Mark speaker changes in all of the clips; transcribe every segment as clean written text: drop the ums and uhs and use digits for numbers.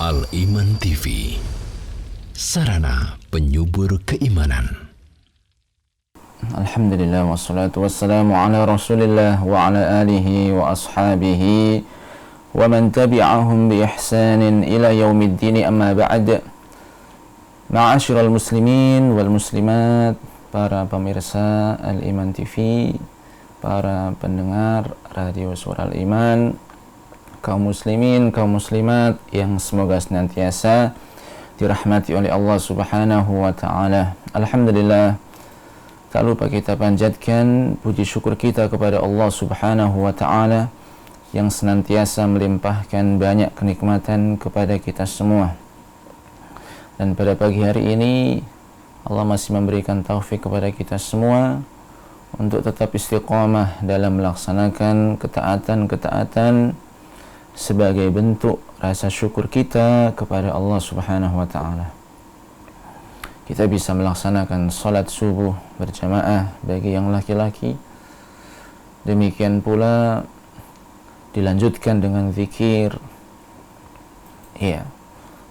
Speaker 1: Al-Iman TV, sarana penyubur keimanan.
Speaker 2: Alhamdulillah wassalatu wassalamu ala Rasulillah wa ala alihi wa ashabihi wa man tabi'ahum bi ihsanin ila yaumiddin, amma ba'd. Ma'asyiral muslimin wal muslimat, para pemirsa Al-Iman TV, para pendengar radio Suara Al-Iman, kaum muslimin, kaum muslimat yang semoga senantiasa dirahmati oleh Allah Subhanahu wa taala. Alhamdulillah, tak lupa kita panjatkan puji syukur kita kepada Allah Subhanahu wa taala yang senantiasa melimpahkan banyak kenikmatan kepada kita semua. Dan pada pagi hari ini Allah masih memberikan taufik kepada kita semua untuk tetap istiqamah dalam melaksanakan ketaatan-ketaatan sebagai bentuk rasa syukur kita kepada Allah Subhanahu wa taala. Kita bisa melaksanakan salat subuh berjamaah bagi yang laki-laki. Demikian pula dilanjutkan dengan zikir,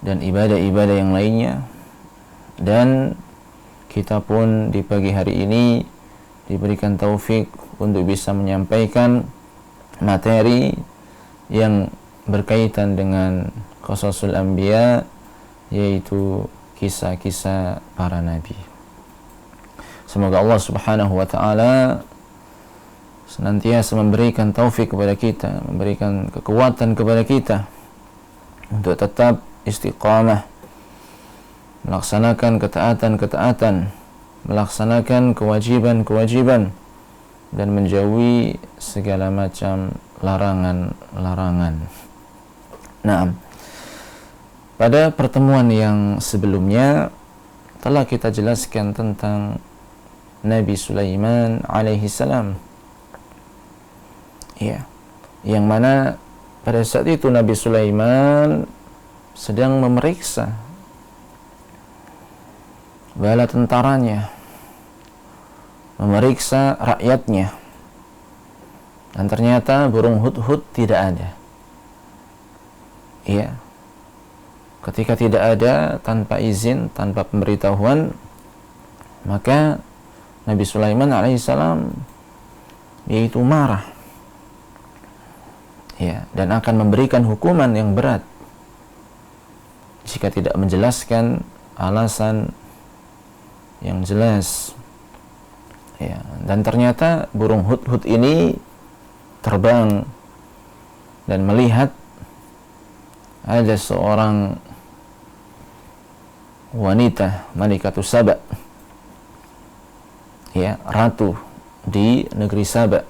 Speaker 2: dan ibadah-ibadah yang lainnya. Dan kita pun di pagi hari ini diberikan taufik untuk bisa menyampaikan materi yang berkaitan dengan qasasul anbiya, yaitu kisah-kisah para nabi. Semoga Allah Subhanahu wa taala senantiasa memberikan taufik kepada kita, memberikan kekuatan kepada kita untuk tetap istiqamah melaksanakan ketaatan-ketaatan, melaksanakan kewajiban-kewajiban, dan menjauhi segala macam larangan-larangan. Nah, pada pertemuan yang sebelumnya telah kita jelaskan tentang Nabi Sulaiman alaihi salam. Yang mana pada saat itu Nabi Sulaiman sedang memeriksa bala tentaranya, memeriksa rakyatnya, dan ternyata burung hudhud tidak ada. Ketika tidak ada, tanpa izin, tanpa pemberitahuan, maka Nabi Sulaiman alaihissalam yaitu marah, dan akan memberikan hukuman yang berat jika tidak menjelaskan alasan yang jelas. Dan ternyata burung hudhud ini terbang dan melihat ada seorang wanita, Malikatu Saba, ratu di negeri Saba.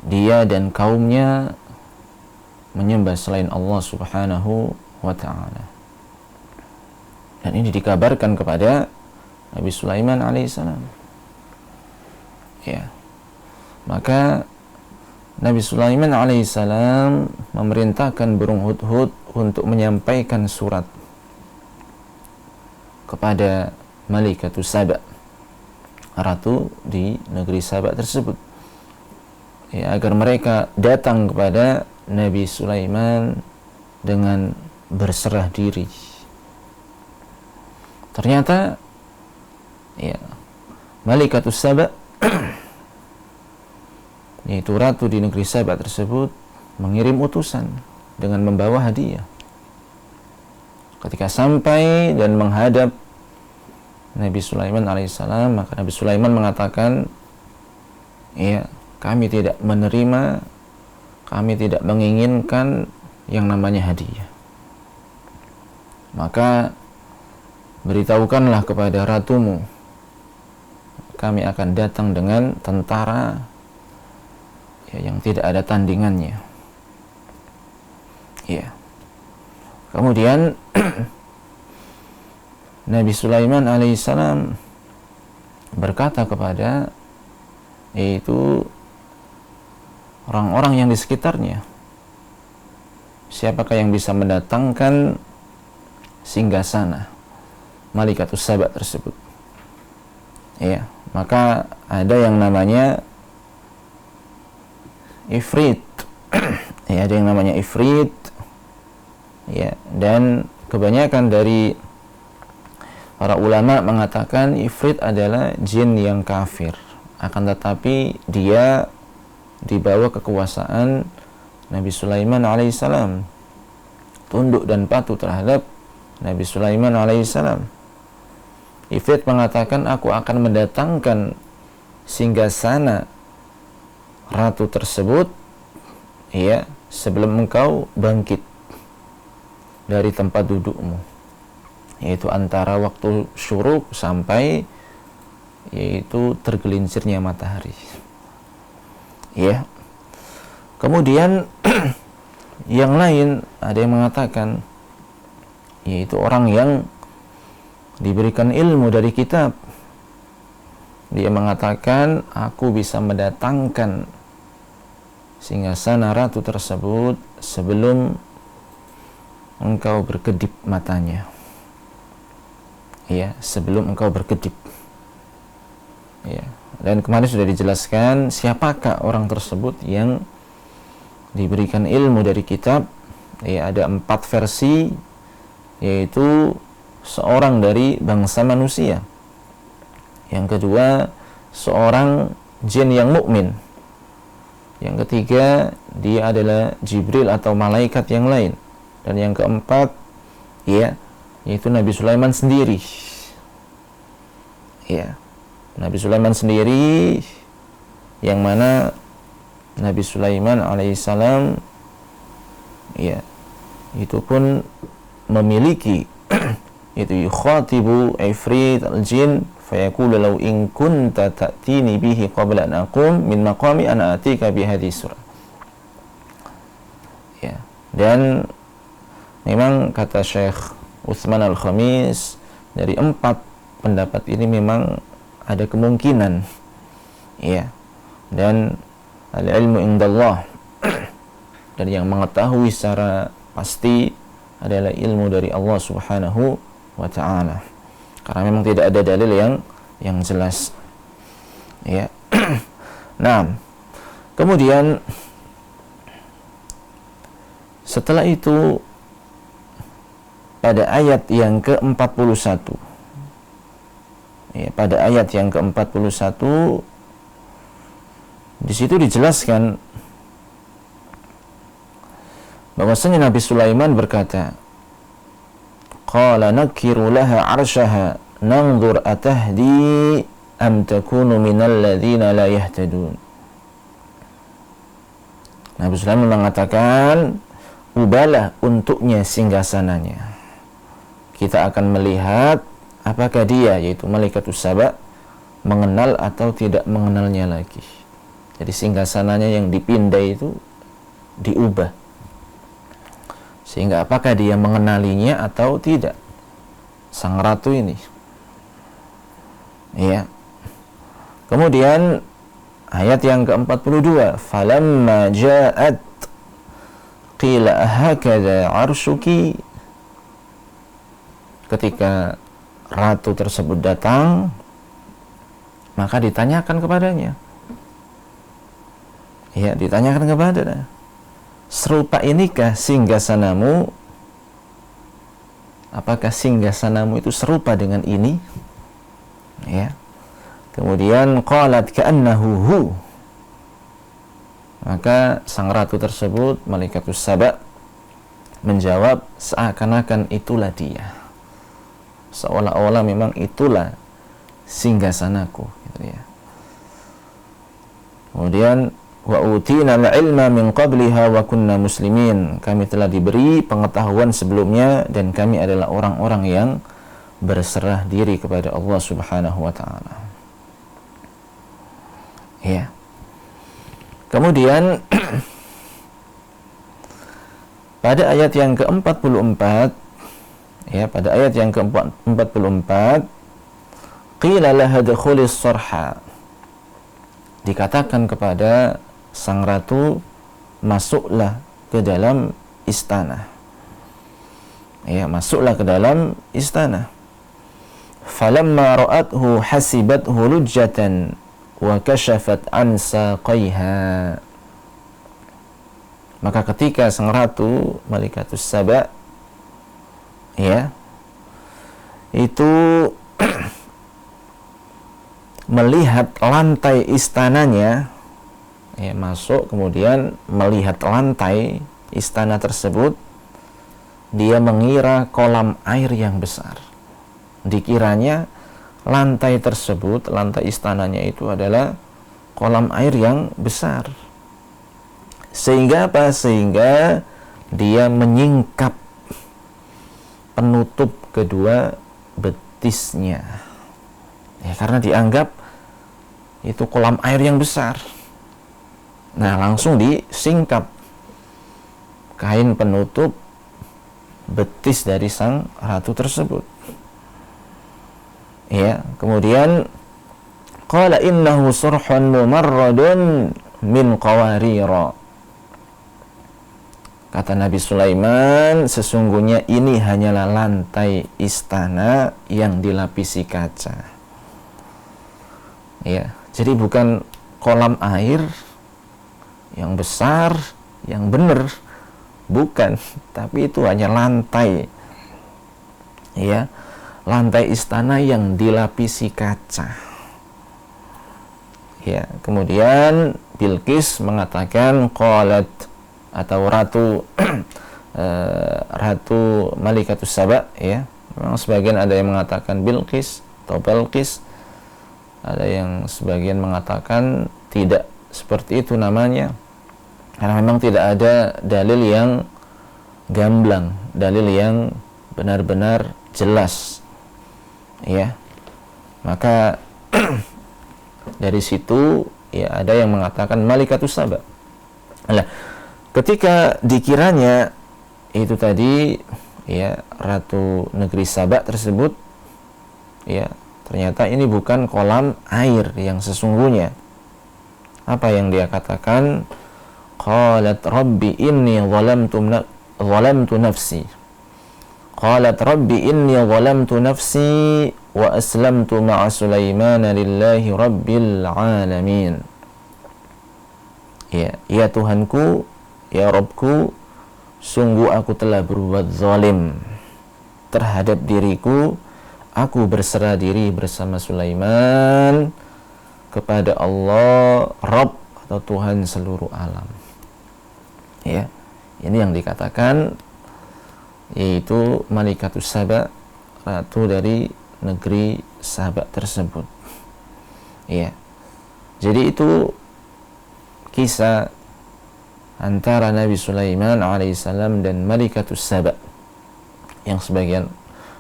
Speaker 2: Dia dan kaumnya menyembah selain Allah Subhanahu wa ta'ala. Dan ini dikabarkan kepada Nabi Sulaiman alaihissalam. Maka Nabi Sulaiman alaihissalam memerintahkan burung hudhud untuk menyampaikan surat kepada Malikatu Saba, ratu di negeri Saba tersebut, agar mereka datang kepada Nabi Sulaiman dengan berserah diri. Ternyata Malikatu Saba yaitu ratu di negeri Saba tersebut mengirim utusan dengan membawa hadiah. Ketika sampai dan menghadap Nabi Sulaiman alaihissalam, maka Nabi Sulaiman mengatakan, kami tidak menerima, kami tidak menginginkan yang namanya hadiah. Maka beritahukanlah kepada ratumu, kami akan datang dengan tentara yang tidak ada tandingannya. Kemudian Nabi Sulaiman alaihissalam berkata kepada yaitu orang-orang yang di sekitarnya, siapakah yang bisa mendatangkan singgasana Malikatu Saba tersebut? Maka ada yang namanya Ifrit. Ada yang namanya Ifrit Ya, dan kebanyakan dari para ulama mengatakan Ifrit adalah jin yang kafir, akan tetapi dia dibawa kekuasaan Nabi Sulaiman alaihissalam, tunduk dan patuh terhadap Nabi Sulaiman alaihissalam. Ifrit mengatakan, aku akan mendatangkan singgasana ratu tersebut, ya, sebelum engkau bangkit dari tempat dudukmu, yaitu antara waktu syuruk sampai yaitu tergelincirnya matahari. Ya. Kemudian yang lain ada yang mengatakan, yaitu orang yang diberikan ilmu dari kitab. Dia mengatakan, aku bisa mendatangkan singgasana ratu tersebut sebelum engkau berkedip matanya. Ya, sebelum engkau berkedip. Ya. Dan kemarin sudah dijelaskan siapakah orang tersebut yang diberikan ilmu dari kitab. Ya, ada 4 versi, yaitu seorang dari bangsa manusia, yang kedua seorang jin yang mukmin, yang ketiga dia adalah Jibril atau malaikat yang lain, dan yang keempat ya yaitu Nabi Sulaiman sendiri. Ya, Nabi Sulaiman sendiri, yang mana Nabi Sulaiman alaihissalam ya itu pun memiliki itu yukhatibu ifrit al-jin fayaqulu law in kunta ta'tini bihi qabla an aqum min maqami ana atika bi hadhihi surah. Ya, dan memang kata Syekh Utsman Al-Khamis, dari 4 pendapat ini memang ada kemungkinan, ya, dan al-ilmu indallah, dan yang mengetahui secara pasti adalah ilmu dari Allah Subhanahu wa ta'ala, karena memang tidak ada dalil yang jelas. Ya. Nah, kemudian setelah itu pada ayat yang ke-41, ya, pada ayat yang ke-41 di situ dijelaskan bahwasanya Nabi Sulaiman berkata, qala nakiru laha arsyaha nanzur atahdi am takunu minal ladzina la yahtadun. Nabi Sulaiman mengatakan, ubahlah untuknya singgasananya, kita akan melihat apakah dia, yaitu Malaikatus Saba, mengenal atau tidak mengenalnya lagi. Jadi singgasananya yang dipindah itu diubah, sehingga apakah dia mengenalinya atau tidak, sang ratu ini. Ya. Kemudian ayat yang ke-42, falamma ja'at qila ahakadha arshuki. Ketika ratu tersebut datang, maka ditanyakan kepadanya. Ya, ditanyakan kepadanya, serupa inikah singgasanamu? Apakah singgasanamu itu serupa dengan ini? Ya. Kemudian qalat ka'annahu hu. Maka sang ratu tersebut, Malaikatus Saba, menjawab, seakan-akan itulah dia. Seolah-olah memang itulah singgasanaku, gitu ya. Kemudian wa utina al-ilma min qabliha wa kunna muslimin. Kami telah diberi pengetahuan sebelumnya dan kami adalah orang-orang yang berserah diri kepada Allah Subhanahu wa taala. Ya. Kemudian pada ayat yang ke-44, ya, pada ayat yang ke-44, qila laha dukhulis sarha. Dikatakan kepada sang ratu, masuklah ke dalam istana. Ya, masuklah ke dalam istana. Falamma ra'athu hasibathu lujjatan wa kashafat an saqaiha. Maka ketika sang ratu Malaikatus Saba ya, itu melihat lantai istananya, ya, masuk kemudian melihat lantai istana tersebut, dia mengira kolam air yang besar. Dikiranya lantai tersebut, lantai istananya itu adalah kolam air yang besar. Sehingga apa? Sehingga dia menyingkap penutup kedua betisnya. Ya, karena dianggap itu kolam air yang besar. Nah, langsung disingkap kain penutup betis dari sang ratu tersebut. Ya, kemudian qala innahu surhun mumarradun min qawarira. Kata Nabi Sulaiman, sesungguhnya ini hanyalah lantai istana yang dilapisi kaca. Ya, jadi bukan kolam air yang besar, yang benar, bukan, tapi itu hanya lantai. Ya, lantai istana yang dilapisi kaca. Ya, kemudian Bilqis mengatakan qalat, atau ratu ratu Malikatus Saba, ya. Memang sebagian ada yang mengatakan Bilqis atau Balqis, ada yang sebagian mengatakan tidak seperti itu namanya, karena memang tidak ada dalil yang gamblang, dalil yang benar-benar jelas, ya. Maka dari situ, ya, ada yang mengatakan Malikatus Saba. Nah, ketika dikiranya itu tadi, ya, ratu negeri Saba tersebut, ya, ternyata ini bukan kolam air yang sesungguhnya. Apa yang dia katakan? Qalat rabbi inni zalamtu nafsi. Qalat rabbi inni zalamtu nafsi wa aslamtu ma'a Sulaimana lillahi rabbil alamin. Ya Tuhanku, ya Rabbku, sungguh aku telah berbuat zalim terhadap diriku. Aku berserah diri bersama Sulaiman kepada Allah, Rabb atau Tuhan seluruh alam. Ya, ini yang dikatakan, yaitu Malikatus Saba, ratu dari negeri Saba tersebut. Ya, jadi itu kisah antara Nabi Sulaiman alaihissalam dan Malikatus Saba, yang sebagian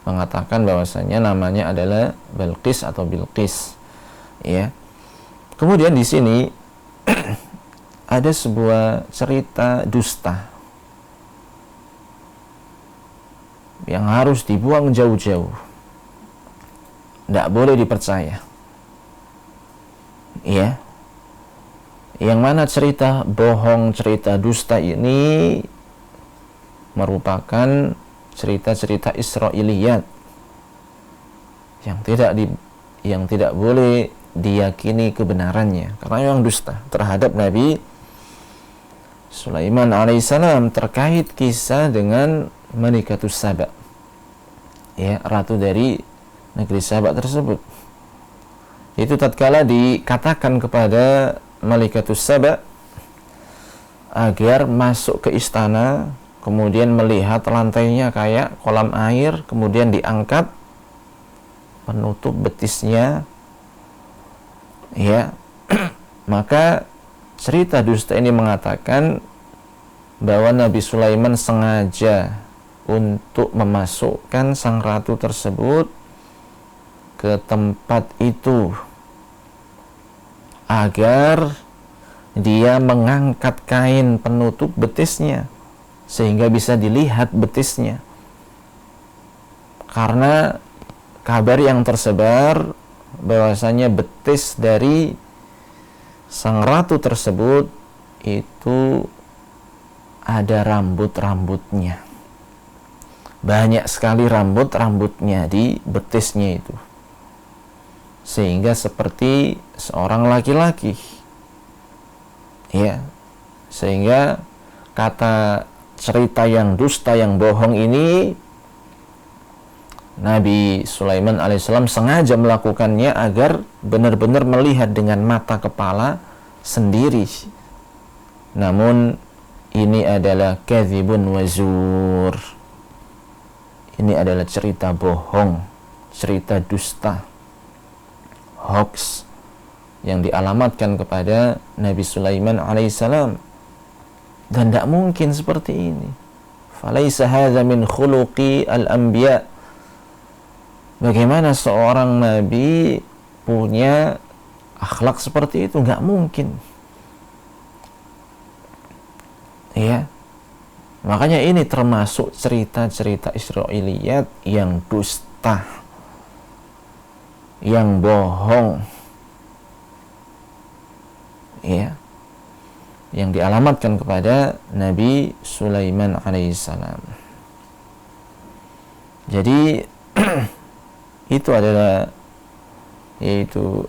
Speaker 2: mengatakan bahwasanya namanya adalah Balqis atau Bilqis, ya. Kemudian di sini ada sebuah cerita dusta yang harus dibuang jauh-jauh, tidak boleh dipercaya, ya. Yang mana cerita bohong, cerita dusta ini merupakan cerita-cerita Israiliyat yang tidak boleh diyakini kebenarannya, karena memang dusta terhadap Nabi Sulaiman alaihissalam terkait kisah dengan Malikatus Saba, ya, ratu dari negeri Saba tersebut. Itu tatkala dikatakan kepada Malikatus Saba agar masuk ke istana, kemudian melihat lantainya kayak kolam air, kemudian diangkat penutup betisnya, ya. Maka cerita dusta ini mengatakan bahwa Nabi Sulaiman sengaja untuk memasukkan sang ratu tersebut ke tempat itu agar dia mengangkat kain penutup betisnya sehingga bisa dilihat betisnya. Karena kabar yang tersebar bahwasanya betis dari sang ratu tersebut itu ada rambut-rambutnya. Banyak sekali rambut-rambutnya di betisnya itu, sehingga seperti seorang laki-laki, ya. Sehingga kata cerita yang dusta, yang bohong ini Nabi Sulaiman alaihissalam sengaja melakukannya agar benar-benar melihat dengan mata kepala sendiri. Namun ini adalah kadzibun wazur. Ini adalah cerita bohong, cerita dusta, hoax yang dialamatkan kepada Nabi Sulaiman alaihissalam. Dan tidak mungkin seperti ini. Falaisa hadza min khuluqi al-anbiya. Bagaimana seorang nabi punya akhlak seperti itu? Nggak mungkin. Ya. Makanya ini termasuk cerita-cerita Israiliyat yang dusta, yang bohong. Ya. Yang dialamatkan kepada Nabi Sulaiman alaihissalam. Jadi itu adalah yaitu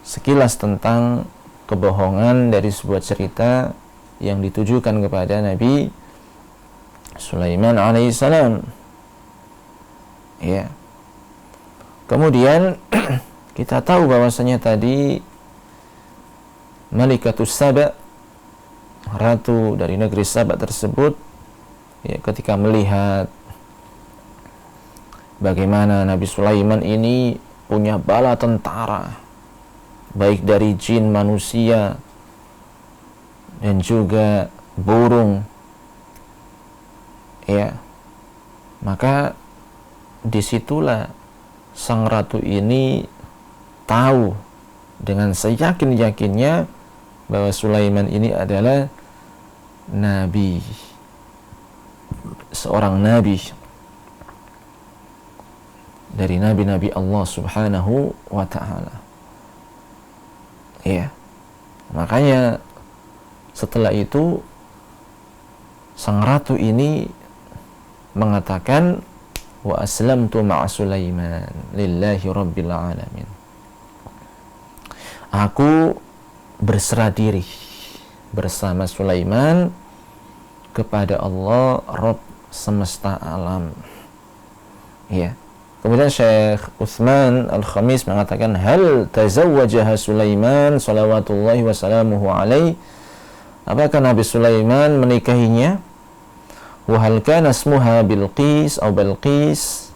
Speaker 2: sekilas tentang kebohongan dari sebuah cerita yang ditujukan kepada Nabi Sulaiman alaihissalam. Ya. Kemudian kita tahu bahwasanya tadi Malikatus Saba, ratu dari negeri Saba tersebut, ya, ketika melihat bagaimana Nabi Sulaiman ini punya bala tentara, baik dari jin, manusia, dan juga burung, ya, maka disitulah sang ratu ini tahu dengan seyakin-yakinnya bahwa Sulaiman ini adalah nabi, seorang nabi dari nabi-nabi Allah Subhanahu wa ta'ala. Ya. Makanya setelah itu sang ratu ini mengatakan wa aslamtu ma'a Sulaiman lillahi rabbil alamin. Aku berserah diri bersama Sulaiman kepada Allah Rabb semesta alam. Ya. Kemudian Syekh Utsman Al-Khamis mengatakan hal tazawwajaha Sulaiman salawatullahi wa salamuhu alaihi. Apakah Nabi Sulaiman menikahinya? Wa hal kana ismuha Bilqis atau Balqis?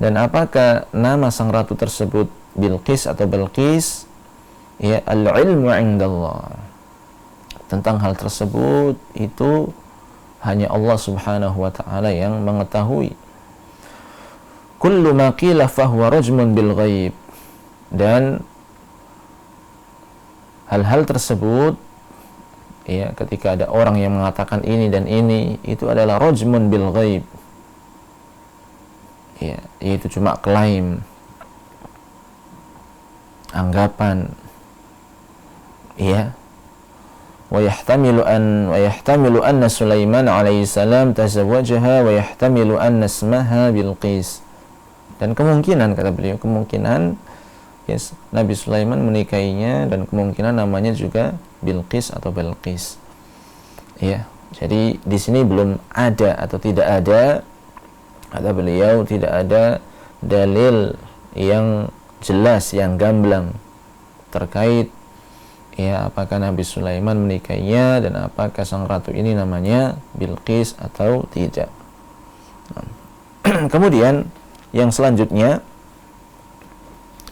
Speaker 2: Dan apakah nama sang ratu tersebut Bilqis atau Balqis? Ya, al-ilmu indallah. Tentang hal tersebut itu hanya Allah Subhanahu wa ta'ala yang mengetahui. Kullu ma qila fahuwa rajmun bil ghaib. Dan hal-hal tersebut, ya, ketika ada orang yang mengatakan ini dan ini, itu adalah rajmun bil ghaib. Ya, yaitu cuma klaim, anggapan. Ya. Wa yahtamilu anna Sulaiman alaihi salam tazawwajaha wa yahtamilu anna ismaha Bilqis. Dan kemungkinan, kata beliau, kemungkinan yes, Nabi Sulaiman menikahinya dan kemungkinan namanya juga Bilqis atau Balqis. Ya. Jadi di sini belum ada atau tidak ada, kata beliau, tidak ada dalil yang jelas, yang gamblang terkait ya apakah Nabi Sulaiman menikahinya dan apakah sang ratu ini namanya Bilqis atau tidak. Kemudian yang selanjutnya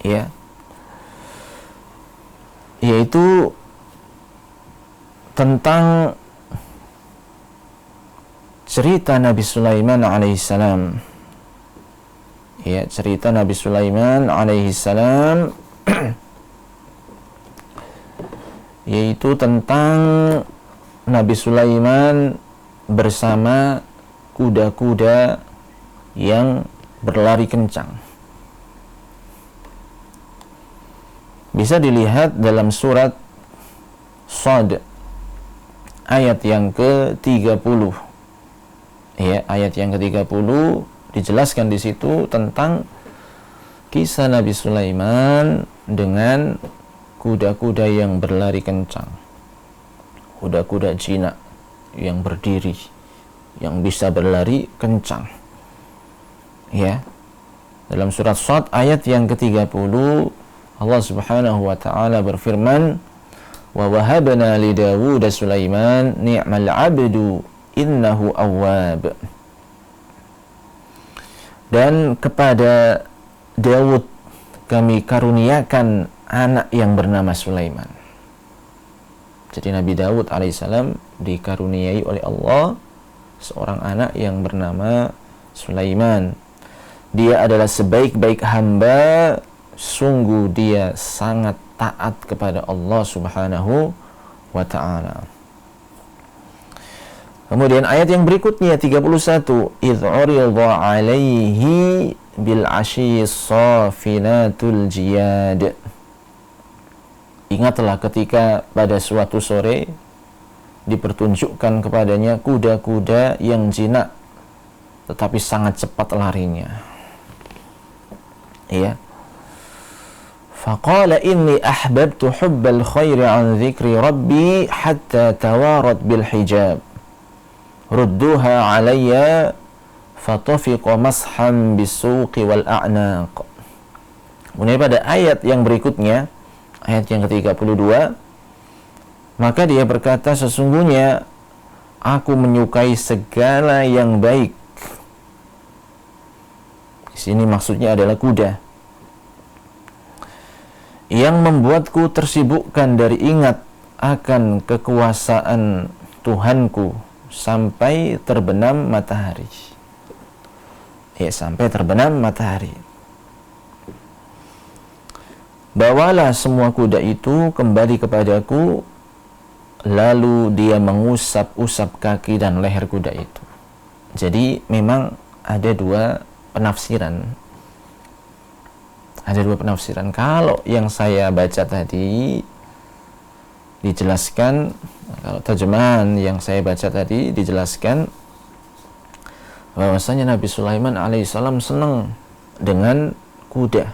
Speaker 2: ya yaitu tentang cerita Nabi Sulaiman alaihissalam. Ya, cerita Nabi Sulaiman alaihissalam yaitu tentang Nabi Sulaiman bersama kuda-kuda yang berlari kencang. Bisa dilihat dalam surat Shad ayat yang ke-30. Ya, ayat yang ke-30 dijelaskan di situ tentang kisah Nabi Sulaiman dengan kuda-kuda yang berlari kencang, kuda-kuda jinak yang berdiri, yang bisa berlari kencang. Ya. Dalam surat Shad ayat yang ke-30 Allah Subhanahu wa taala berfirman, "Wa wahabna li Dawud Sulaiman ni'mal 'abdu innahu awwab." Dan kepada Daud kami karuniakan anak yang bernama Sulaiman. Jadi Nabi Daud alaihissalam dikaruniai oleh Allah seorang anak yang bernama Sulaiman. Dia adalah sebaik-baik hamba, sungguh dia sangat taat kepada Allah Subhanahu wa ta'ala. Kemudian ayat yang berikutnya 31, idh 'urida 'alaihi bil 'ashyi safinatul jiyad. Ingatlah ketika pada suatu sore dipertunjukkan kepadanya kuda-kuda yang jinak tetapi sangat cepat larinya. Ya. Faqala inni ahbabtu hubbal khairi an dzikri rabbi hatta tawarat bil hijab. Rudduha alayya fatafiqa mashan bisuqi wal a'naq. Kemudian pada ayat yang berikutnya, ayat yang ke-32, maka dia berkata, sesungguhnya aku menyukai segala yang baik. Di sini maksudnya adalah kuda yang membuatku tersibukkan dari ingat akan kekuasaan Tuhanku sampai terbenam matahari. Ya, sampai terbenam matahari. Bawalah semua kuda itu kembali kepadaku, lalu dia mengusap-usap kaki dan leher kuda itu. Jadi memang ada dua penafsiran. Ada dua penafsiran. Kalau yang saya baca tadi dijelaskan, kalau terjemahan yang saya baca tadi dijelaskan bahwasanya Nabi Sulaiman alaihissalam senang dengan kuda.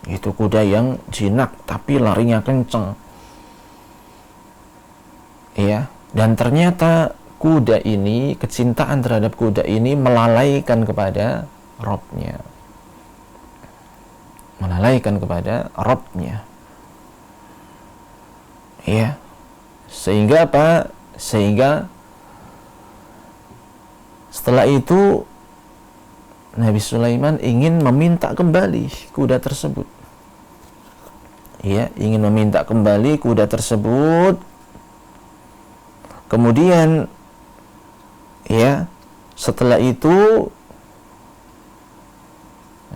Speaker 2: Itu kuda yang jinak tapi larinya kencang. Ya, dan ternyata kuda ini, kecintaan terhadap kuda ini melalaikan kepada Rabb-nya. Melalaikan kepada Rabb-nya. Ya. Sehingga apa? Sehingga setelah itu Nabi Sulaiman ingin meminta kembali kuda tersebut. Ya, ingin meminta kembali kuda tersebut. Kemudian ya, setelah itu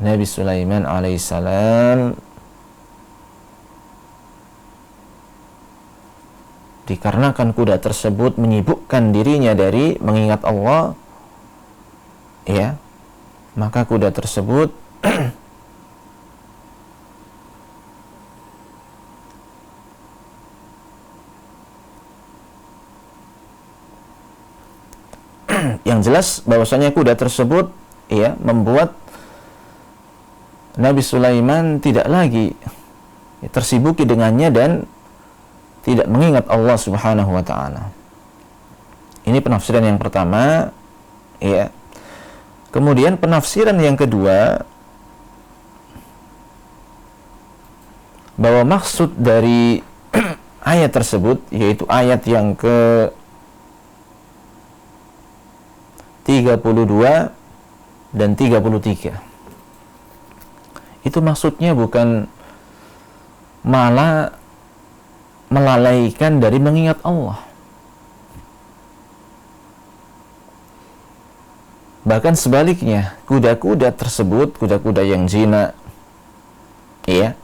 Speaker 2: Nabi Sulaiman alaihissalam dikarenakan kuda tersebut menyibukkan dirinya dari mengingat Allah, ya, maka kuda tersebut yang jelas bahwasanya kuda tersebut ya membuat Nabi Sulaiman tidak lagi tersibuki dengannya dan tidak mengingat Allah Subhanahu wa taala. Ini penafsiran yang pertama, ya. Kemudian penafsiran yang kedua, bahwa maksud dari ayat tersebut yaitu ayat yang ke 32 dan 33. Itu maksudnya bukan malah melalaikan dari mengingat Allah. Bahkan sebaliknya, kuda-kuda tersebut, kuda-kuda yang jinak, ya,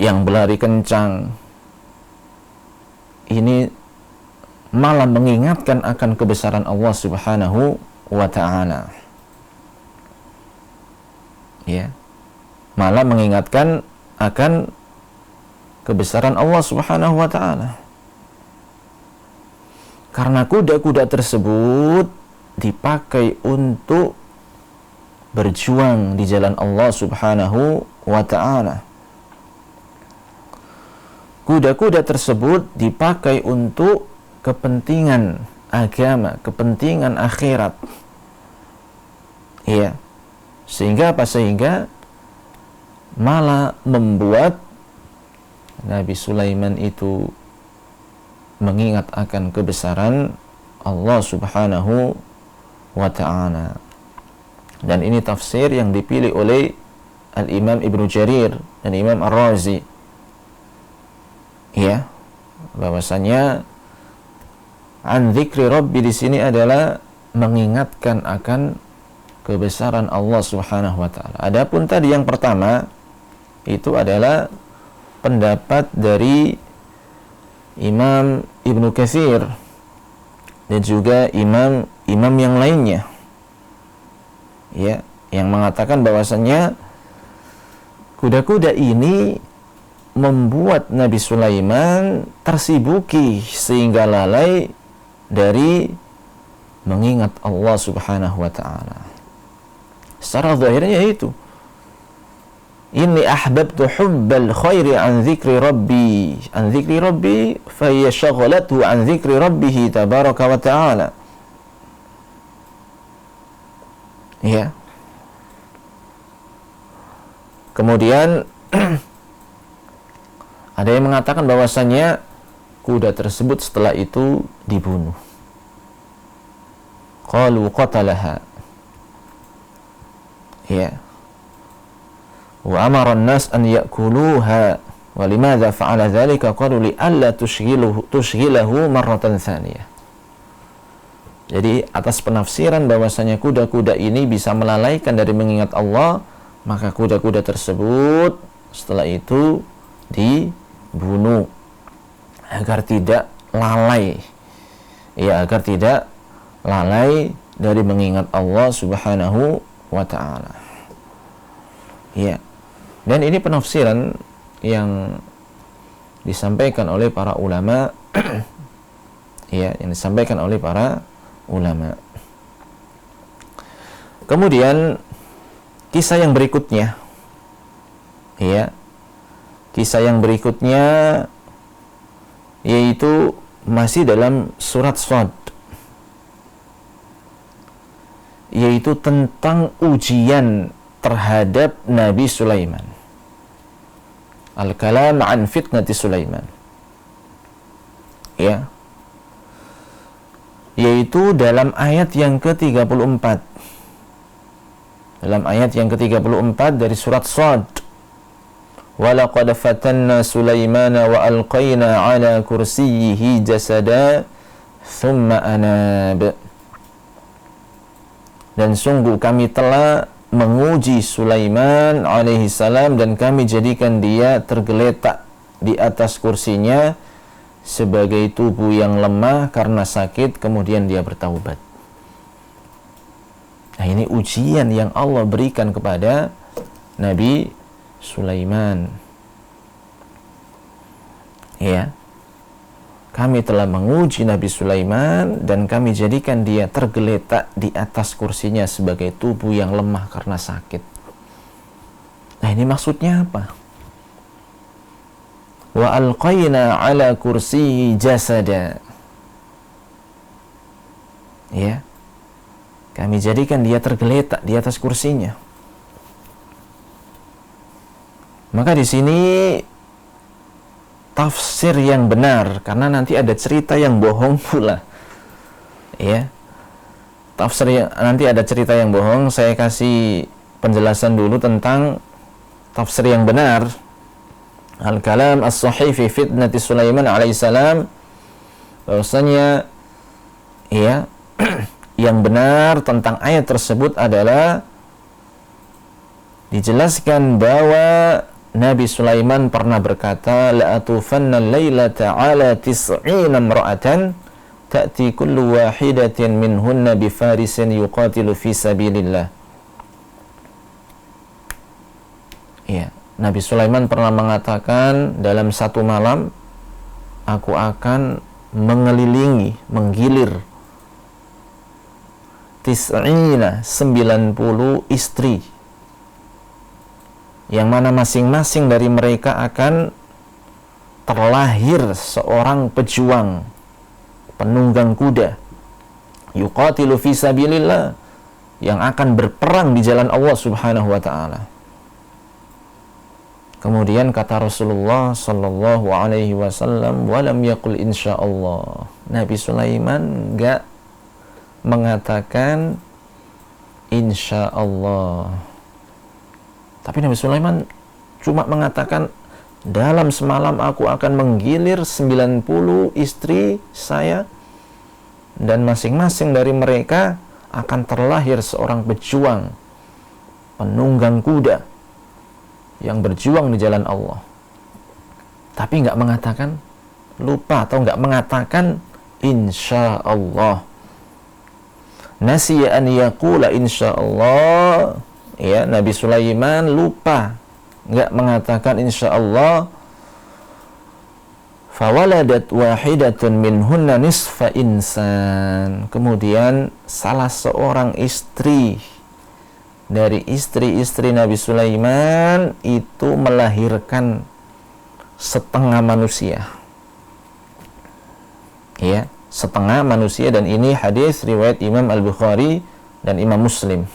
Speaker 2: yang berlari kencang, ini malah mengingatkan akan kebesaran Allah Subhanahu wa ta'ala. Ya. Malah mengingatkan akan kebesaran Allah Subhanahu wa ta'ala. Karena kuda-kuda tersebut dipakai untuk berjuang di jalan Allah Subhanahu wa ta'ala. Kuda-kuda tersebut dipakai untuk kepentingan agama, kepentingan akhirat. Iya. Sehingga apa? Sehingga malah membuat Nabi Sulaiman itu mengingat akan kebesaran Allah Subhanahu wa ta'ala. Dan ini tafsir yang dipilih oleh Al-Imam Ibnu Jarir dan Imam Ar-Razi. Ya, bahwasanya an dzikri rabbi di sini adalah mengingatkan akan kebesaran Allah Subhanahu wa ta'ala. Adapun tadi yang pertama itu adalah pendapat dari Imam Ibnu Katsir dan juga imam yang lainnya, ya, yang mengatakan bahwasannya kuda-kuda ini membuat Nabi Sulaiman tersibuki sehingga lalai dari mengingat Allah Subhanahu wa ta'ala. Secara zahirnya itu, inni ahbabtu hubbal khairi an dzikri rabbi fahiya syaghalatu an dzikri rabbih tabaraka wa ta'ala. Ya. Kemudian ada yang mengatakan bahwasannya kuda tersebut setelah itu dibunuh. Qalu qatalaha. Ya. Wa amara an-nas an ya'kuluha wa limadha fa'ala dhalika qalu li alla tushghilahu marratan thaniyah. Jadi atas penafsiran bahwasanya kuda-kuda ini bisa melalaikan dari mengingat Allah, maka kuda-kuda tersebut setelah itu dibunuh agar tidak lalai. Ya, agar tidak lalai dari mengingat Allah Subhanahu wa ta'ala. Ya. Dan ini penafsiran yang disampaikan oleh para ulama ya, yang disampaikan oleh para ulama. Kemudian kisah yang berikutnya, ya, kisah yang berikutnya yaitu masih dalam surat Shad, yaitu tentang ujian terhadap Nabi Sulaiman. Al-kalam an fitnati Sulaiman. Ya. Yaitu dalam ayat yang ke-34. Dalam ayat yang ke-34 dari surat Shad. Walaqad fatanna Sulaimana wa alqaina ala kursiyyihi jasada thumma anab. Dan sungguh kami telah menguji Sulaiman alaihi salam dan kami jadikan dia tergeletak di atas kursinya sebagai tubuh yang lemah karena sakit, kemudian dia bertaubat. Nah, ini ujian yang Allah berikan kepada Nabi Sulaiman. Ya. Kami telah menguji Nabi Sulaiman dan kami jadikan dia tergeletak di atas kursinya sebagai tubuh yang lemah karena sakit. Nah, ini maksudnya apa? Wa alqaina ala kursiyi jasada. Ya. Kami jadikan dia tergeletak di atas kursinya. Maka di sini tafsir yang benar, karena nanti ada cerita yang bohong pula. Ya. Nanti ada cerita yang bohong. Saya kasih penjelasan dulu tentang tafsir yang benar. Al-kalam as-sahih fi fitnati Sulaiman alaihissalam, bahwasanya ya, yang benar tentang ayat tersebut adalah dijelaskan bahwa Nabi Sulaiman pernah berkata, la'atufanna laylata ala tis'ina imra'atan ta'ti kullu wahidatin minhunna bifarisin yuqatilu fi sabilillah. Ya, Nabi Sulaiman pernah mengatakan dalam satu malam aku akan mengelilingi, menggilir tis'ina 90 istri, yang mana masing-masing dari mereka akan terlahir seorang pejuang, penunggang kuda, yuqatilu fi sabilillah, yang akan berperang di jalan Allah Subhanahu wa taala. Kemudian kata Rasulullah sallallahu alaihi wasallam, "Walam yaqul insyaallah." Nabi Sulaiman enggak mengatakan insyaallah. Tapi Nabi Sulaiman cuma mengatakan, dalam semalam aku akan menggilir 90 istri saya, dan masing-masing dari mereka akan terlahir seorang pejuang, penunggang kuda yang berjuang di jalan Allah. Tapi nggak mengatakan, lupa atau nggak mengatakan insya Allah. Nasiya an yaqula insya Allah. Ya, Nabi Sulaiman lupa, nggak mengatakan insya Allah. Fawaladat wahidatun minhunna nisfa insan. Kemudian salah seorang istri dari istri-istri Nabi Sulaiman itu melahirkan setengah manusia. Ya, setengah manusia, dan ini hadis riwayat Imam Al-Bukhari dan Imam Muslim.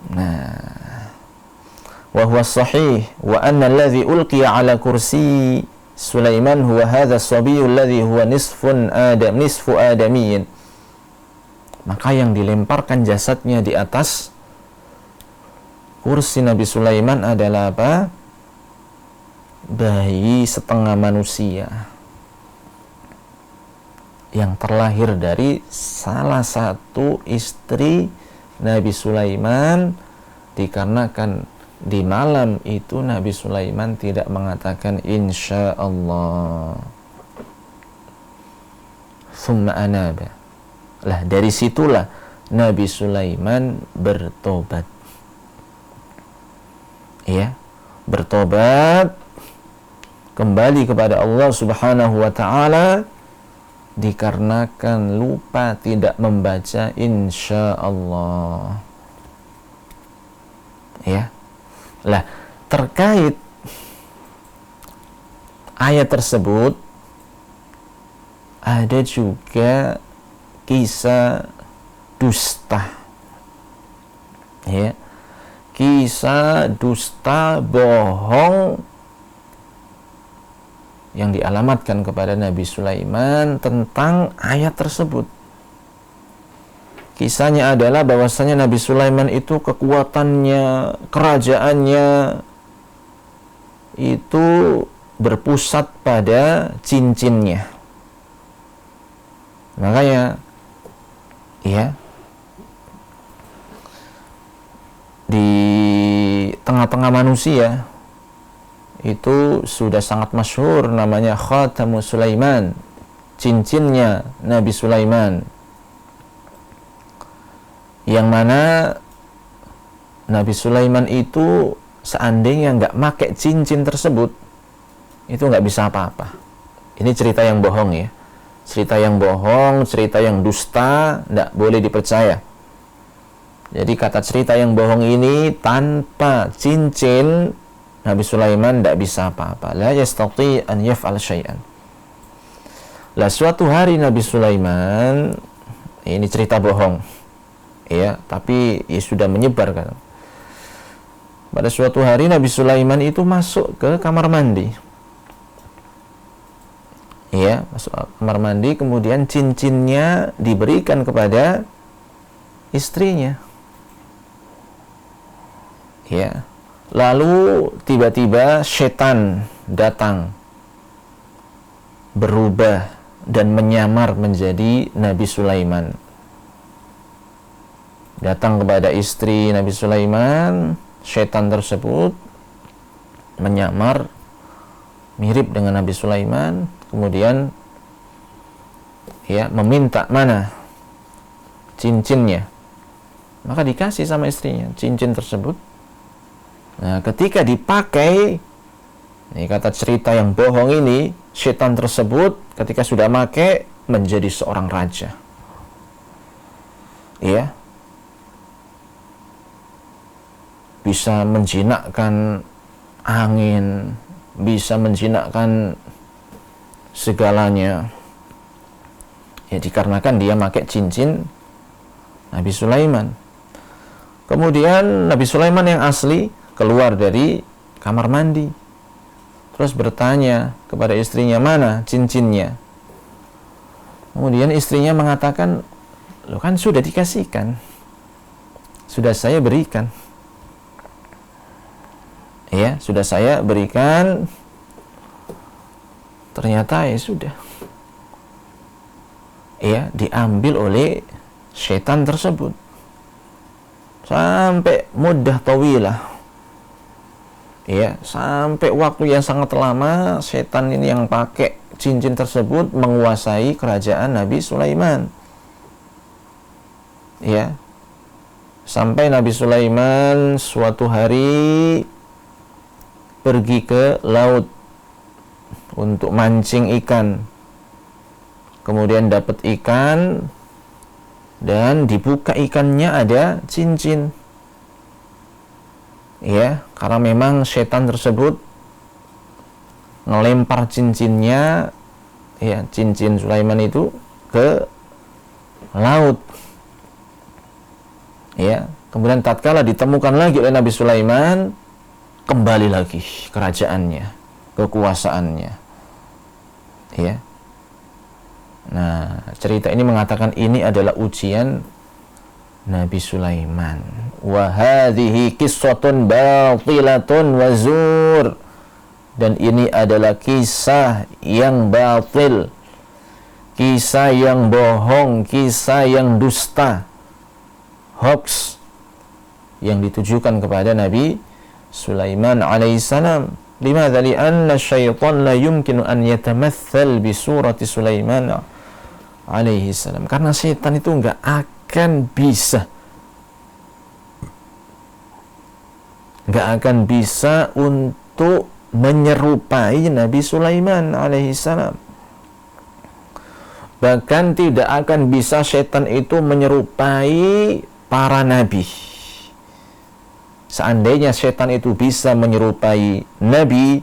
Speaker 2: Nah, wa huwa sahih wa anna alladhi ulqiya ala kursi Sulaiman huwa hadha as-sabiyyu alladhi huwa nisfu adamiyyin. Maka yang dilemparkan jasadnya di atas kursi Nabi Sulaiman adalah apa? Bayi setengah manusia yang terlahir dari salah satu istri Nabi Sulaiman, dikarenakan di malam itu Nabi Sulaiman tidak mengatakan insya Allah. Thumma anaba. Lah, dari situlah Nabi Sulaiman bertobat. Ya, bertobat kembali kepada Allah Subhanahu wa taala dikarenakan lupa tidak membaca insya Allah. Ya. Lah, terkait ayat tersebut ada juga kisah dusta. Ya. Kisah dusta bohong yang dialamatkan kepada Nabi Sulaiman tentang ayat tersebut. Kisahnya adalah bahwasanya Nabi Sulaiman itu kekuatannya, kerajaannya itu berpusat pada cincinnya. Makanya ya, di tengah-tengah manusia itu sudah sangat masyhur namanya Khatamu Sulaiman, cincinnya Nabi Sulaiman, yang mana Nabi Sulaiman itu seandainya nggak pakai cincin tersebut itu nggak bisa apa-apa. Ini cerita yang bohong ya, cerita yang bohong, cerita yang dusta, nggak boleh dipercaya. Jadi kata cerita yang bohong ini, tanpa cincin Nabi Sulaiman tidak bisa apa-apa. La yastati an yaf'al syai'an. Lah, suatu hari Nabi Sulaiman, ini cerita bohong ya, tapi ya sudah menyebar kan. Pada suatu hari Nabi Sulaiman itu masuk ke kamar mandi. Ya, masuk kamar mandi, kemudian cincinnya diberikan kepada istrinya. Ya. Lalu tiba-tiba setan datang, berubah dan menyamar menjadi Nabi Sulaiman. Datang kepada istri Nabi Sulaiman, setan tersebut menyamar mirip dengan Nabi Sulaiman, kemudian ya meminta mana cincinnya. Maka dikasih sama istrinya cincin tersebut. Nah, ketika dipakai, ini kata cerita yang bohong ini, setan tersebut ketika sudah pakai menjadi seorang raja. Ya. Bisa menjinakkan angin, bisa menjinakkan segalanya. Ya, dikarenakan dia pakai cincin Nabi Sulaiman. Kemudian Nabi Sulaiman yang asli keluar dari kamar mandi, terus bertanya kepada istrinya, mana cincinnya? Kemudian istrinya mengatakan, loh kan sudah dikasihkan, sudah saya berikan. Ya, sudah saya berikan. Ternyata ya sudah. Ya, diambil oleh setan tersebut. Sampai muddah tawilah. Ya, sampai waktu yang sangat lama setan ini yang pakai cincin tersebut menguasai kerajaan Nabi Sulaiman. Ya. Sampai Nabi Sulaiman suatu hari pergi ke laut untuk mancing ikan. Kemudian dapat ikan dan dibuka ikannya ada cincin. Ya, karena memang setan tersebut ngelempar cincinnya, ya, cincin Sulaiman itu ke laut. Ya, kemudian tatkala ditemukan lagi oleh Nabi Sulaiman, kembali lagi kerajaannya, kekuasaannya. Ya. Nah, cerita ini mengatakan ini adalah ujian Nabi Sulaiman. Wa hadhihi qissatun batilatun wa zur. Dan ini adalah kisah yang batil, kisah yang bohong, kisah yang dusta, hoax yang ditujukan kepada Nabi Sulaiman alaihissalam. Limadha li'anna syaitan la yumkinu an yatamathal bi surati Sulaiman alaihissalam. Karena setan itu enggak akan bisa untuk menyerupai Nabi Sulaiman alaihissalam. Bahkan tidak akan bisa setan itu menyerupai para nabi. Seandainya setan itu bisa menyerupai nabi,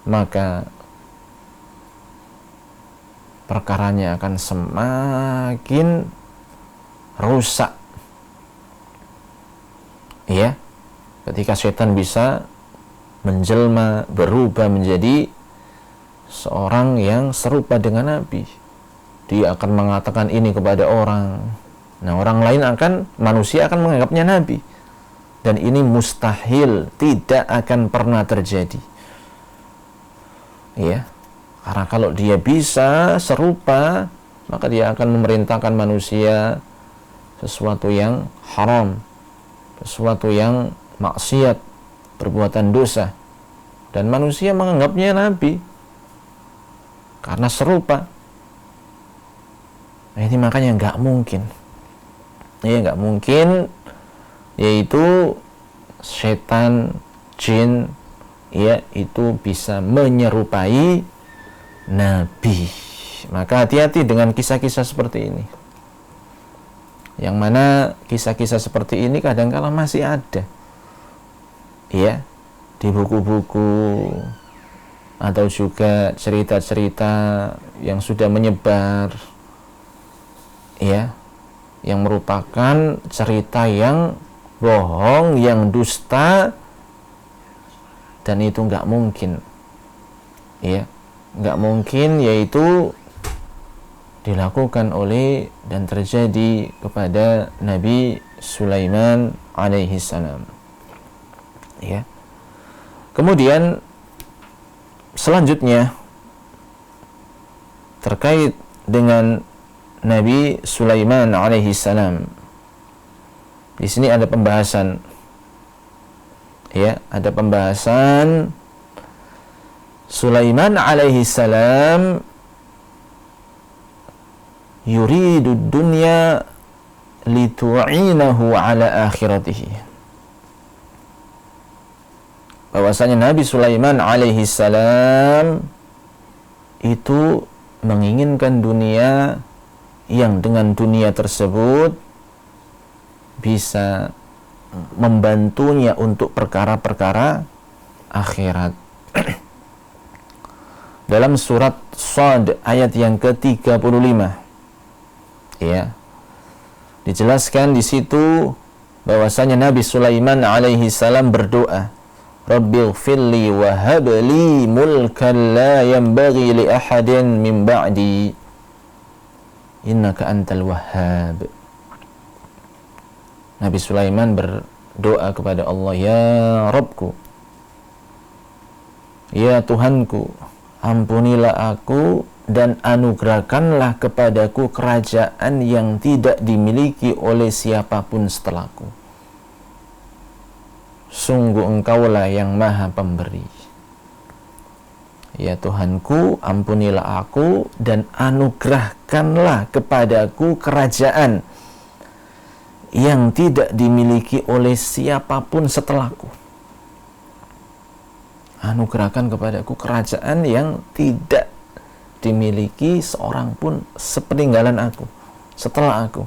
Speaker 2: maka perkaranya akan semakin rusak. Ya, ketika setan bisa menjelma, berubah menjadi seorang yang serupa dengan nabi, dia akan mengatakan ini kepada orang. Nah, orang lain manusia akan menganggapnya nabi. Dan ini mustahil, tidak akan pernah terjadi. Ya, karena kalau dia bisa serupa, maka dia akan memerintahkan manusia sesuatu yang haram, sesuatu yang maksiat, perbuatan dosa. Dan manusia menganggapnya nabi karena serupa. Nah, ini makanya nggak mungkin. Ya, nggak mungkin, yaitu setan, jin, ya, itu bisa menyerupai nabi. Maka hati-hati dengan kisah-kisah seperti ini. Yang mana kisah-kisah seperti ini kadang-kala masih ada, ya, di buku-buku atau juga cerita-cerita yang sudah menyebar, ya, yang merupakan cerita yang bohong, yang dusta, dan itu nggak mungkin, ya, nggak mungkin, yaitu dilakukan oleh dan terjadi kepada Nabi Sulaiman alaihissalam. Ya. Kemudian selanjutnya terkait dengan Nabi Sulaiman alaihissalam. Di sini ada pembahasan, ya, ada pembahasan Sulaiman alaihissalam yuridu dunya litu'inahu ala akhiratihi. Bahwasanya Nabi Sulaiman alaihissalam itu menginginkan dunia yang dengan dunia tersebut bisa membantunya untuk perkara-perkara akhirat. Dalam surat Shad ayat yang ke-35, ya, dijelaskan di situ bahwasanya Nabi Sulaiman alaihi salam berdoa, Rabbighfirli wa habli mulkan la yanbaghi li ahadin min ba'di innaka antal wahhab. Nabi Sulaiman berdoa kepada Allah, ya Rabbku, ya Tuhanku, ampunilah aku dan anugerahkanlah kepadaku kerajaan yang tidak dimiliki oleh siapapun setelahku. Sungguh Engkaulah yang Maha Pemberi. Ya Tuhanku, ampunilah aku dan anugerahkanlah kepadaku kerajaan yang tidak dimiliki oleh siapapun setelahku. Anugerahkan kepadaku kerajaan yang tidak dimiliki seorang pun sepeninggalan aku, setelah aku.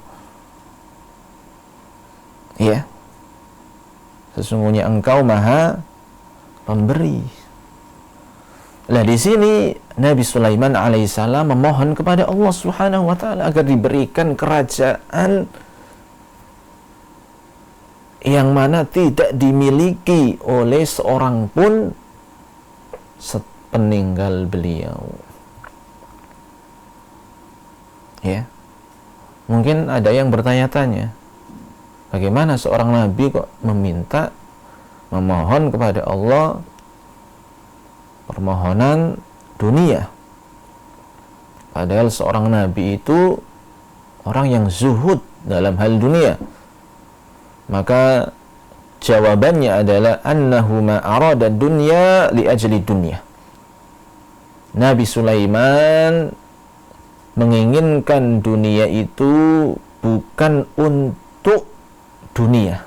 Speaker 2: Ya, sesungguhnya Engkau Maha Pemberi. Nah, di sini Nabi Sulaiman alaihissalam memohon kepada Allah Subhanahu wa taala agar diberikan kerajaan yang mana tidak dimiliki oleh seorang pun sepeninggal beliau. Ya, mungkin ada yang bertanya-tanya, bagaimana seorang nabi kok memohon kepada Allah permohonan dunia, padahal seorang nabi itu orang yang zuhud dalam hal dunia. Maka jawabannya adalah annahu ma arada dunya li ajli dunya. Nabi Sulaiman menginginkan dunia itu bukan untuk dunia.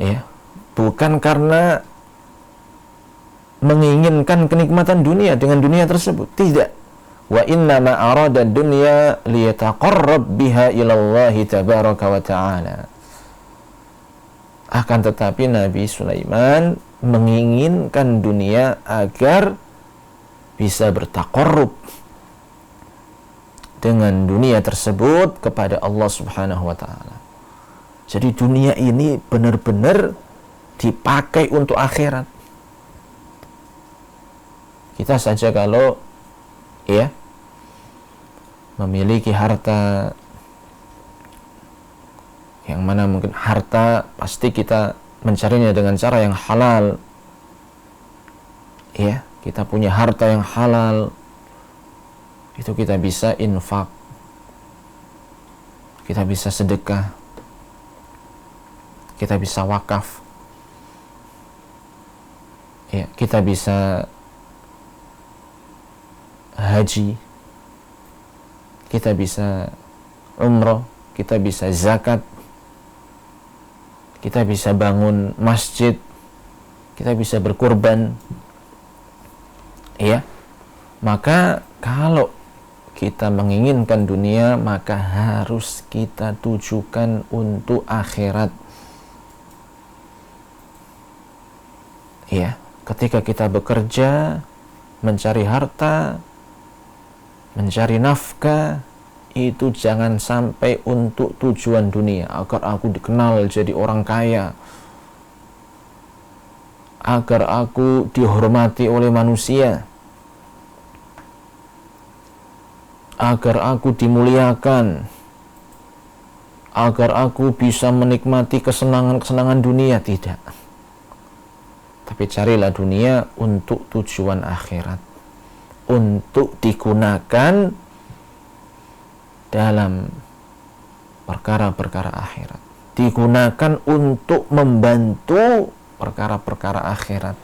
Speaker 2: Ya, bukan karena menginginkan kenikmatan dunia dengan dunia tersebut, tidak. Wa inna ma arada dunya liyataqarrab biha ila Allah tabaraka wa ta'ala. Akan tetapi Nabi Sulaiman menginginkan dunia agar bisa bertaqarrub dengan dunia tersebut kepada Allah Subhanahu wa ta'ala. Jadi dunia ini benar-benar dipakai untuk akhirat. Kita saja kalau ya memiliki harta, yang mana mungkin harta pasti kita mencarinya dengan cara yang halal. Ya, kita punya harta yang halal, itu kita bisa infak, kita bisa sedekah, kita bisa wakaf, ya, kita bisa haji, kita bisa umroh, kita bisa zakat, kita bisa bangun masjid, kita bisa berkurban. Ya, maka kalau kita menginginkan dunia, maka harus kita tujukan untuk akhirat. Ya, ketika kita bekerja, mencari harta, mencari nafkah, itu jangan sampai untuk tujuan dunia, agar aku dikenal jadi orang kaya, agar aku dihormati oleh manusia, agar aku dimuliakan, agar aku bisa menikmati kesenangan-kesenangan dunia. Tidak. Tapi carilah dunia untuk tujuan akhirat, untuk digunakan dalam perkara-perkara akhirat, digunakan untuk membantu perkara-perkara akhirat.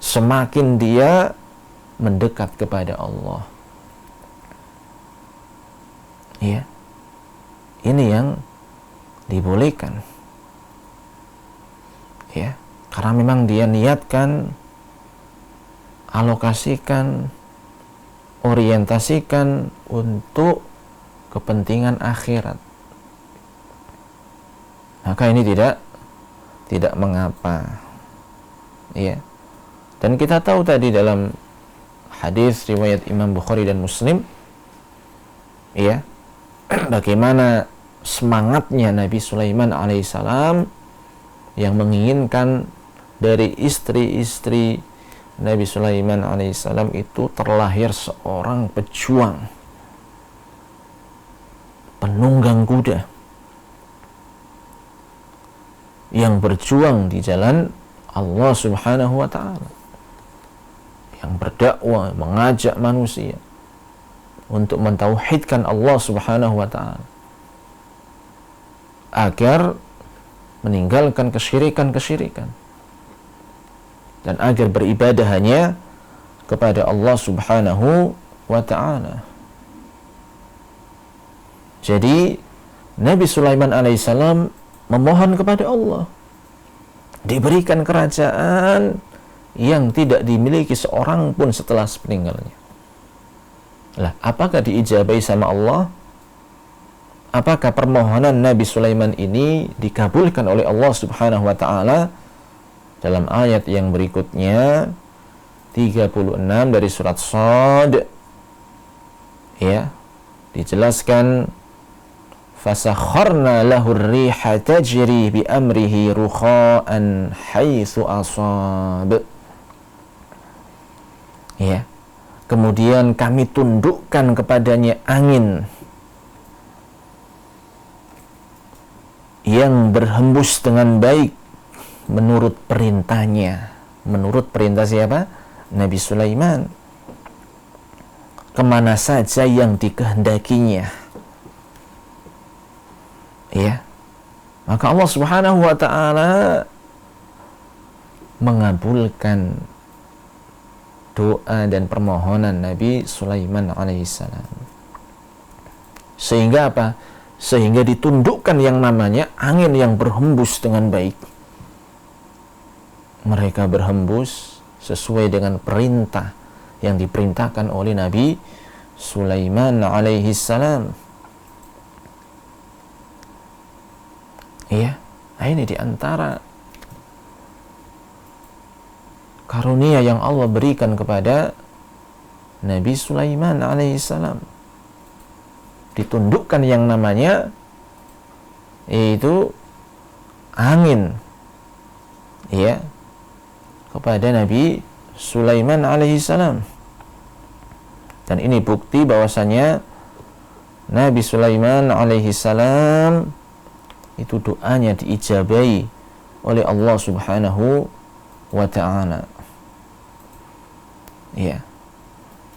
Speaker 2: Semakin dia mendekat kepada Allah. Ya, ini yang dibolehkan. Ya, karena memang dia niatkan, alokasikan, orientasikan untuk kepentingan akhirat, maka ini tidak mengapa. Ya. Dan kita tahu tadi dalam hadis riwayat Imam Bukhari dan Muslim, ya, bagaimana semangatnya Nabi Sulaiman alaihissalam yang menginginkan dari istri-istri Nabi Sulaiman alaihissalam itu terlahir seorang pejuang, penunggang kuda yang berjuang di jalan Allah Subhanahu wa ta'ala, yang berdakwah, mengajak manusia untuk mentauhidkan Allah Subhanahu wa ta'ala agar meninggalkan kesyirikan-kesyirikan dan agar beribadah hanya kepada Allah Subhanahu wa ta'ala. Jadi Nabi Sulaiman alaihissalam memohon kepada Allah diberikan kerajaan yang tidak dimiliki seorang pun setelah sepeninggalnya. Lah, apakah diijabai sama Allah? Apakah permohonan Nabi Sulaiman ini dikabulkan oleh Allah Subhanahu wa ta'ala? Dalam ayat yang berikutnya 36 dari surat Shad, ya, dijelaskan fasakharna lahu ar-riha tajri bi amrihi rukha'an haitsu asab. Ya. Kemudian kami tundukkan kepadanya angin yang berhembus dengan baik menurut perintahnya. Menurut perintah siapa? Nabi Sulaiman. Kemana saja yang dikehendakinya. Ya. Maka Allah Subhanahu wa ta'ala mengabulkan doa dan permohonan Nabi Sulaiman alaihissalam. Sehingga apa? Sehingga ditundukkan yang namanya angin yang berhembus dengan baik. Mereka berhembus sesuai dengan perintah yang diperintahkan oleh Nabi Sulaiman alaihissalam. Iya, ini diantara karunia yang Allah berikan kepada Nabi Sulaiman alaihissalam. Ditundukkan yang namanya yaitu angin, ya, kepada Nabi Sulaiman alaihissalam. Dan ini bukti bahwasanya Nabi Sulaiman alaihissalam itu doanya diijabai oleh Allah Subhanahu wa ta'ala. Ya.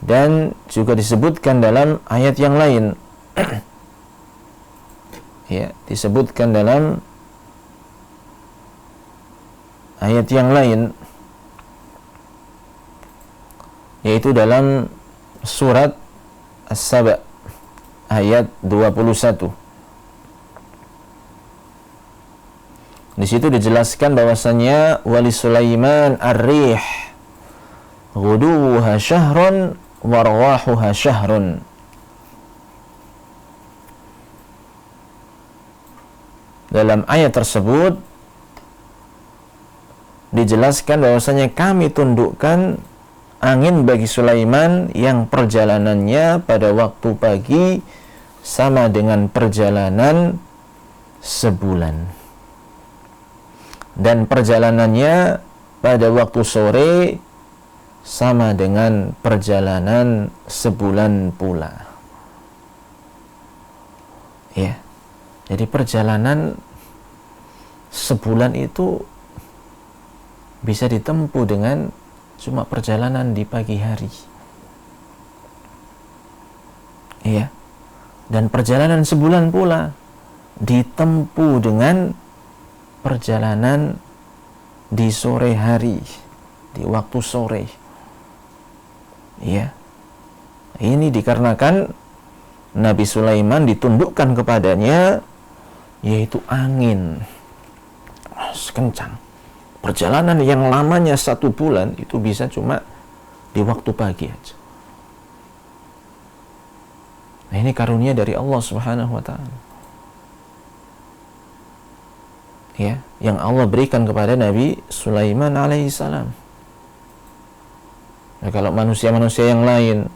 Speaker 2: Dan juga disebutkan dalam ayat yang lain. Ya, disebutkan dalam ayat yang lain, yaitu dalam surat As-Saba ayat 21. Di situ dijelaskan bahwasanya wali Sulaiman ar-rih ghuduwuha syahrun wa rawahuha syahrun. Dalam ayat tersebut dijelaskan bahwasanya kami tundukkan angin bagi Sulaiman yang perjalanannya pada waktu pagi sama dengan perjalanan sebulan, dan perjalanannya pada waktu sore sama dengan perjalanan sebulan pula. Ya. Jadi perjalanan sebulan itu bisa ditempuh dengan cuma perjalanan di pagi hari. Iya. Dan perjalanan sebulan pula ditempuh dengan perjalanan di sore hari, di waktu sore. Iya. Ini dikarenakan Nabi Sulaiman ditundukkan kepadanya yaitu angin kencang. Perjalanan yang lamanya 1 bulan itu bisa cuma di waktu pagi aja. Nah, ini karunia dari Allah Subhanahu wa ta'ala, ya, yang Allah berikan kepada Nabi Sulaiman alaihissalam. Nah, kalau manusia-manusia yang lain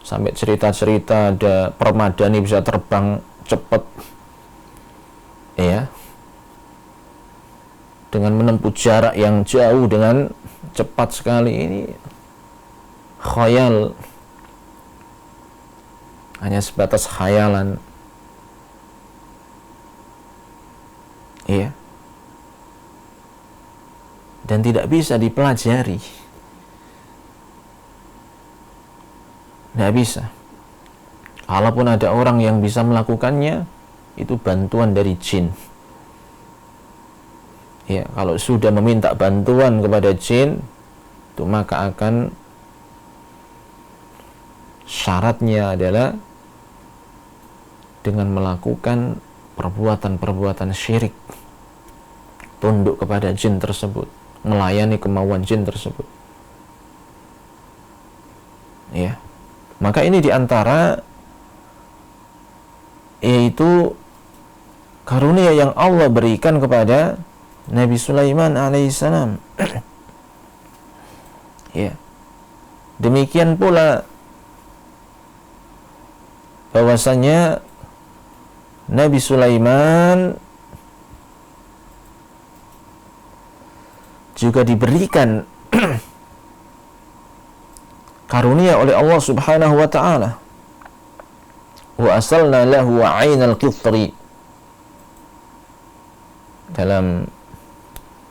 Speaker 2: Sampai cerita-cerita ada permadani bisa terbang cepat, ya, dengan menempuh jarak yang jauh dengan cepat sekali. Ini khayal, hanya sebatas khayalan, ya, dan tidak bisa dipelajari. Tidak bisa. Kalaupun ada orang yang bisa melakukannya, itu bantuan dari jin. Ya, kalau sudah meminta bantuan kepada jin, itu maka akan syaratnya adalah dengan melakukan perbuatan-perbuatan syirik, tunduk kepada jin tersebut, melayani kemauan jin tersebut. Ya. Maka ini diantara yaitu karunia yang Allah berikan kepada Nabi Sulaiman alaihissalam. Ya. Demikian pula bahwasanya Nabi Sulaiman juga diberikan karunia oleh Allah Subhanahu wa ta'ala. Wa asalna lahu 'ainal qitri. Dalam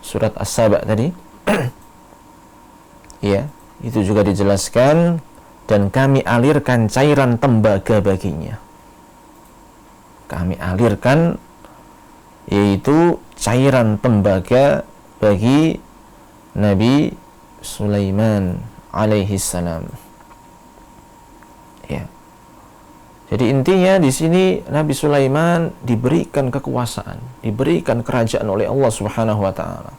Speaker 2: surat As-Saba tadi. Ya, itu juga dijelaskan, dan kami alirkan cairan tembaga baginya. Kami alirkan yaitu cairan tembaga bagi Nabi Sulaiman alaihi salam. Ya. Jadi intinya di sini Nabi Sulaiman diberikan kekuasaan, diberikan kerajaan oleh Allah Subhanahu wa taala.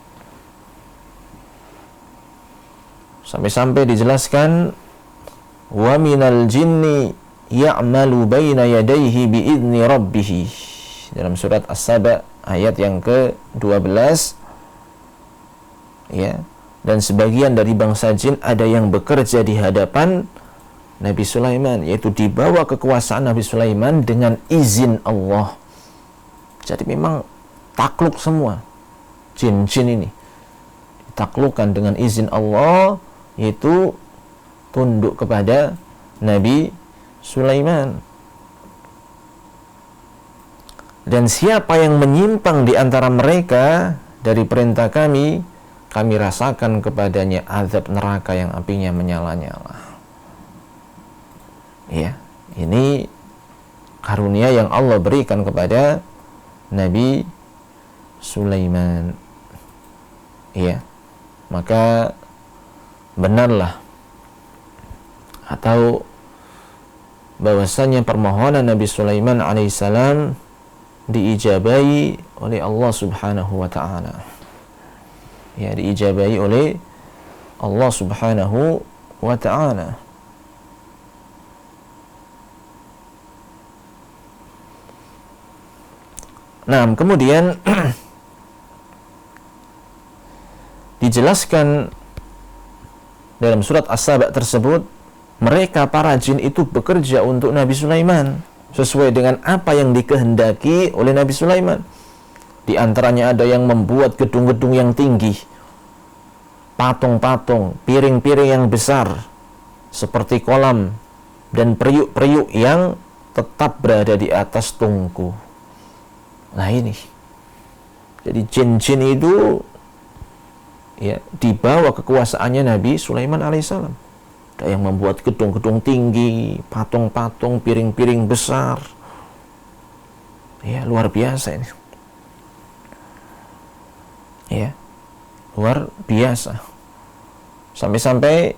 Speaker 2: Sampai-sampai dijelaskan wa minal jinni ya'malu baina yadayhi bi'izni rabbih. Dalam surat As-Saba ayat yang ke-12. Ya. Dan sebagian dari bangsa jin ada yang bekerja di hadapan Nabi Sulaiman, yaitu di bawah kekuasaan Nabi Sulaiman dengan izin Allah. Jadi memang takluk semua jin-jin ini, ditaklukkan dengan izin Allah, yaitu tunduk kepada Nabi Sulaiman. Dan siapa yang menyimpang di antara mereka dari perintah kami, kami rasakan kepadanya azab neraka yang apinya menyala-nyala. Ya, ini karunia yang Allah berikan kepada Nabi Sulaiman. Ya, maka benarlah atau bahwasanya permohonan Nabi Sulaiman alaihissalam diijabahi oleh Allah Subhanahu wa ta'ala. Ya, diijabahi oleh Allah Subhanahu wa ta'ala. Nah, kemudian dijelaskan dalam surat As-Saba tersebut, mereka para jin itu bekerja untuk Nabi Sulaiman sesuai dengan apa yang dikehendaki oleh Nabi Sulaiman. Di antaranya ada yang membuat gedung-gedung yang tinggi, patung-patung, piring-piring yang besar, seperti kolam, dan periuk-periuk yang tetap berada di atas tungku. Nah ini, jadi jin-jin itu ya di bawah kekuasaannya Nabi Sulaiman alaihissalam. Ada yang membuat gedung-gedung tinggi, patung-patung, piring-piring besar. Ya, luar biasa ini. Ya, luar biasa. Sampai-sampai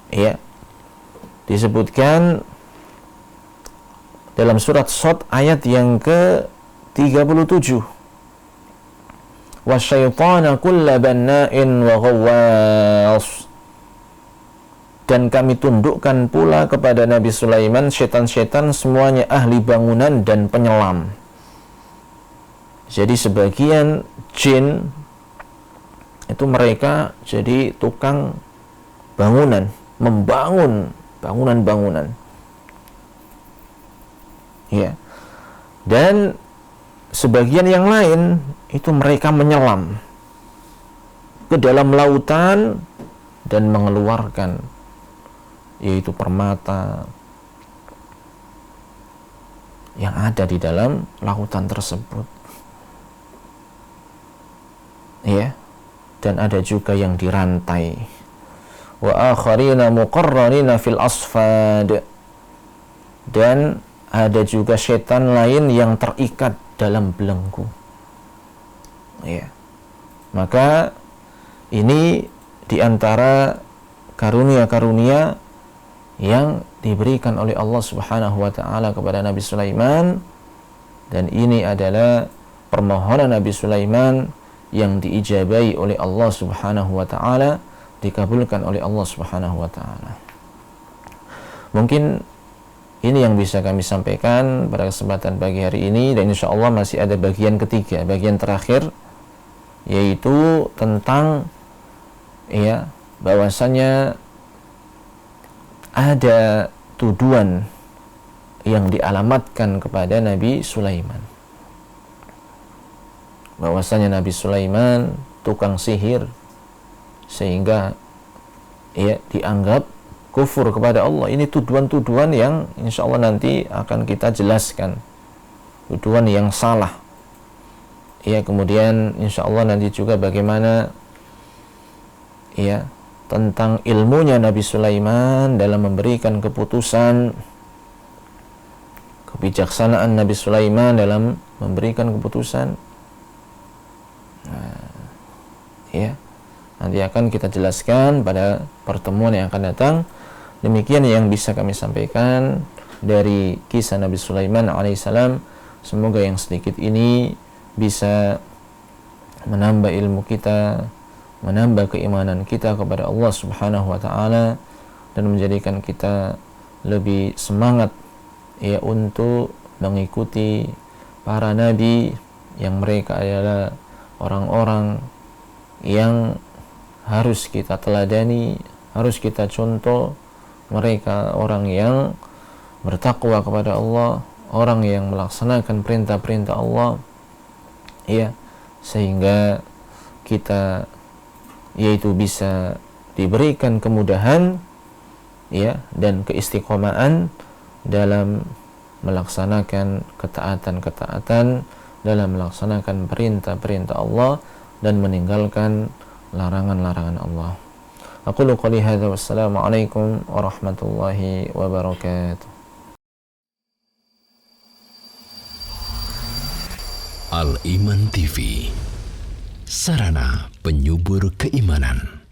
Speaker 2: ya disebutkan dalam surat Shad ayat yang ke-37, wasyaitana kulla banna'in wa ghawwas. Dan kami tundukkan pula kepada Nabi Sulaiman setan-setan semuanya ahli bangunan dan penyelam. Jadi sebagian jin itu mereka jadi tukang bangunan, membangun bangunan-bangunan. Ya. Dan sebagian yang lain itu mereka menyelam ke dalam lautan dan mengeluarkan yaitu permata yang ada di dalam lautan tersebut. Ya. Dan ada juga yang dirantai. Wa akharina muqarranina fil asfad. Dan ada juga setan lain yang terikat dalam belenggu. Ya. Maka ini diantara karunia-karunia yang diberikan oleh Allah Subhanahu wa taala kepada Nabi Sulaiman, dan ini adalah permohonan Nabi Sulaiman yang diijabahi oleh Allah Subhanahu wa taala, dikabulkan oleh Allah Subhanahu wa taala. Mungkin ini yang bisa kami sampaikan pada kesempatan pagi hari ini, dan insya Allah masih ada bagian ketiga, bagian terakhir, yaitu tentang ya bahwasanya ada tuduhan yang dialamatkan kepada Nabi Sulaiman, bahwasanya Nabi Sulaiman tukang sihir, sehingga ya dianggap kufur kepada Allah. Ini tuduhan-tuduhan yang insya Allah nanti akan kita jelaskan, tuduhan yang salah. Ya, kemudian insya Allah nanti juga bagaimana ya tentang ilmunya Nabi Sulaiman dalam memberikan keputusan, kebijaksanaan Nabi Sulaiman dalam memberikan keputusan. Nah, ya, nanti akan kita jelaskan pada pertemuan yang akan datang. Demikian yang bisa kami sampaikan dari kisah Nabi Sulaiman alaihissalam. Semoga yang sedikit ini bisa menambah ilmu kita, menambah keimanan kita kepada Allah Subhanahu wa taala, dan menjadikan kita lebih semangat ya untuk mengikuti para nabi yang mereka adalah orang-orang yang harus kita teladani, harus kita contoh. Mereka orang yang bertakwa kepada Allah, orang yang melaksanakan perintah-perintah Allah, ya, sehingga kita yaitu bisa diberikan kemudahan ya dan keistiqomahan dalam melaksanakan ketaatan-ketaatan, dalam melaksanakan perintah-perintah Allah dan meninggalkan larangan-larangan Allah. Aqulu qouli hadza, wassalamu alaikum warahmatullahi wabarakatuh.
Speaker 1: Al-Iman TV, sarana penyubur keimanan.